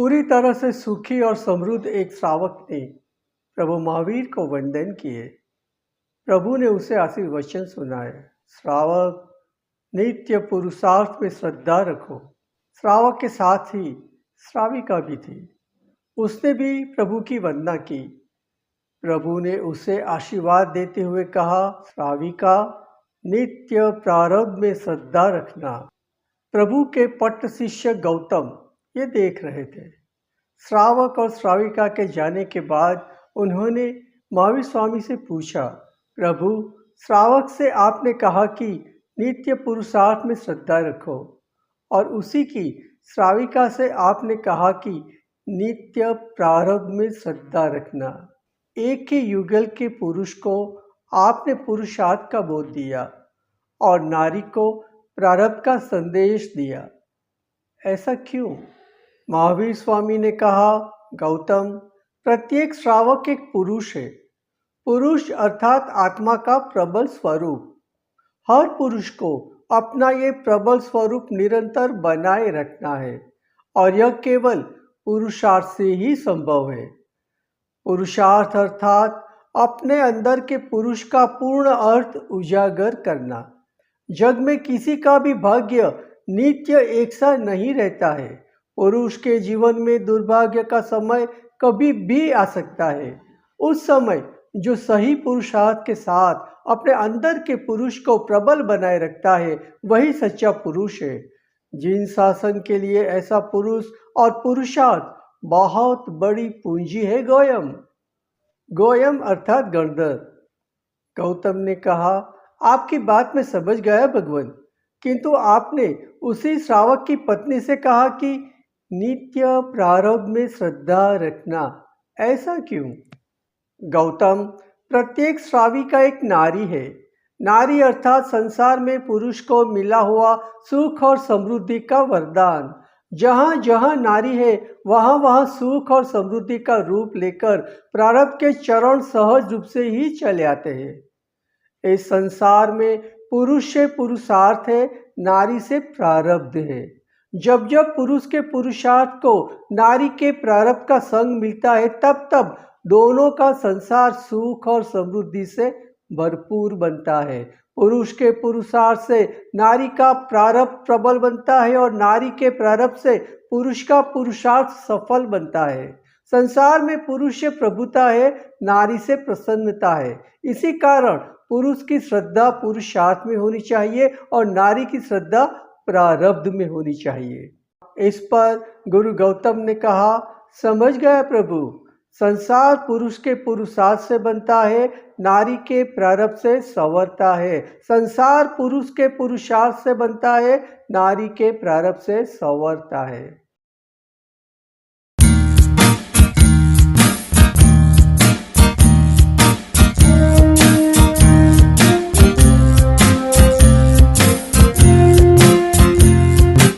पूरी तरह से सुखी और समृद्ध एक श्रावक ने प्रभु महावीर को वंदन किए। प्रभु ने उसे आशीर्वचन सुनाए। श्रावक, नित्य पुरुषार्थ में श्रद्धा रखो। श्रावक के साथ ही श्राविका भी थी। उसने भी प्रभु की वंदना की। प्रभु ने उसे आशीर्वाद देते हुए कहा, श्राविका, नित्य प्रारब्ध में श्रद्धा रखना। प्रभु के पट्ट शिष्य गौतम ये देख रहे थे। श्रावक और श्राविका के जाने के बाद उन्होंने महावीर स्वामी से पूछा, प्रभु, श्रावक से आपने कहा कि नित्य पुरुषार्थ में श्रद्धा रखो, और उसी की श्राविका से आपने कहा कि नित्य प्रारब्ध में श्रद्धा रखना। एक ही युगल के पुरुष को आपने पुरुषार्थ का बोध दिया और नारी को प्रारब्ध का संदेश दिया। ऐसा क्यों? महावीर स्वामी ने कहा, गौतम, प्रत्येक श्रावक एक पुरुष है। पुरुष अर्थात आत्मा का प्रबल स्वरूप। हर पुरुष को अपना ये प्रबल स्वरूप निरंतर बनाए रखना है, और यह केवल पुरुषार्थ से ही संभव है। पुरुषार्थ अर्थात अपने अंदर के पुरुष का पूर्ण अर्थ उजागर करना। जग में किसी का भी भाग्य नित्य एक सा नहीं रहता है। पुरुष के जीवन में दुर्भाग्य का समय कभी भी आ सकता है। उस समय जो सही पुरुषार्थ के साथ अपने अंदर के पुरुष को प्रबल बनाए रखता है, वही सच्चा पुरुष है। जिन शासन के लिए ऐसा पुरुष और पुरुषार्थ बहुत बड़ी पूंजी है। गोयम अर्थात गणधर। गौतम ने कहा, आपकी बात में समझ गया भगवान, किंतु आपने उसी श्रावक की पत्नी से कहा कि नित्य प्रारब्ध में श्रद्धा रखना। ऐसा क्यों? गौतम, प्रत्येक श्राविका एक नारी है। नारी अर्थात संसार में पुरुष को मिला हुआ सुख और समृद्धि का वरदान। जहाँ जहाँ नारी है, वहाँ वहाँ सुख और समृद्धि का रूप लेकर प्रारब्ध के चरण सहज रूप से ही चले आते हैं। इस संसार में पुरुष से पुरुषार्थ है, नारी से प्रारब्ध है। जब जब पुरुष के पुरुषार्थ को नारी के प्रारब्ध का संग मिलता है, तब तब दोनों का संसार सुख और समृद्धि से भरपूर बनता है। पुरुष के पुरुषार्थ से नारी का प्रारब्ध प्रबल बनता है, और नारी के प्रारब्ध से पुरुष का पुरुषार्थ सफल बनता है। संसार में पुरुष से प्रभुता है, नारी से प्रसन्नता है। इसी कारण पुरुष की श्रद्धा पुरुषार्थ में होनी चाहिए और नारी की श्रद्धा प्रारब्ध में होनी चाहिए। इस पर गुरु गौतम ने कहा, समझ गया प्रभु, संसार पुरुष के पुरुषार्थ से बनता है, नारी के प्रारब्ध से संवरता है। संसार पुरुष के पुरुषार्थ से बनता है, नारी के प्रारब्ध से संवरता है।